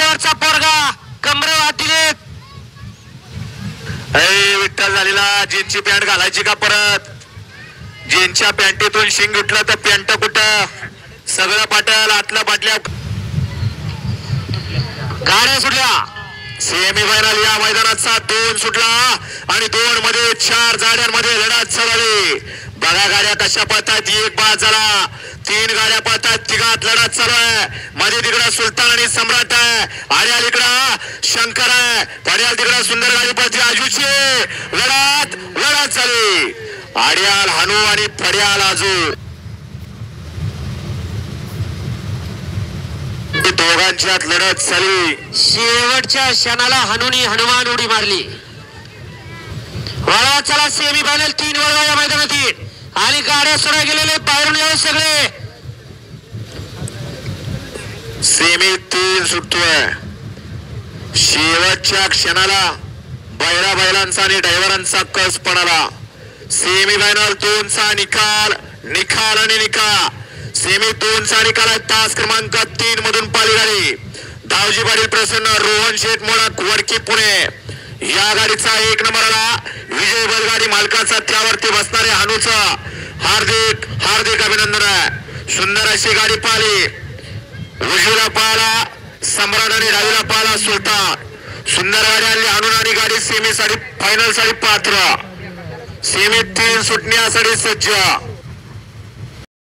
शेवटचा पोरगा कमरेवातील विठ्ठल झालेला. जीनची पॅन्ट घालायची का परत? जीनच्या पॅन्टीतून शिंग उठलं तर पॅन्ट कुठं? सगळं पाटल आतल्या बाटल्या. गाड्या सुटल्या. सेमी फायनल या मैदानाचा 2 सुटला आणि 2 मध्ये 4 जाड्यांमध्ये लढत चालली. बघा गाड्या कशा पळतात. एक बाद झाला. 3 गाड्या पळतात. तिघात लढत चालू आहे. मध्ये तिकडं सुलतान आणि सम्राट आहे. आड्याल इकडं शंकर आहे. पड्याल तिकडं सुंदर गाडी पळते. आजूची लढत चालली. आड्याल हानू आणि पड्याल आजू दोघांच्यात लढत झाली. शेवटच्या क्षणाला हानूनी हनुमान उडी मारली. वळवा चला सेमी फायनल 3 वळवा या मैदानातील आणि गाड्या सोडा गेलेले बाहेरून येऊ सगळे. सेमी 3 सुटतोय. शेवटच्या क्षणाला बैलांचा आणि ड्रायव्हरांचा कस पडाला. सेमी फायनल 2चा निकाल आणि निकाल. सेमी 2चा निकाल आहे. तास क्रमांक 3 मधून पाली गाडी दावजी पाटील प्रसन्न रोहन शेठ मोडक वडकी पुणे या गाडीचा 1 नंबरला विजय बैलगाडी मालकाचा त्यावरती बसणारे हानूचा हार्दिक अभिनंदन आहे. सुंदर अशी गाडी पाहिली. उजवीला पाहला सम्राट आणि डावीला पाहला सुलतान. सुंदर गाडी आणली हानून आणि गाडी सेमी साठी फायनल साठी पात्र. सेमी 3 सुटण्यासाठी सज्ज.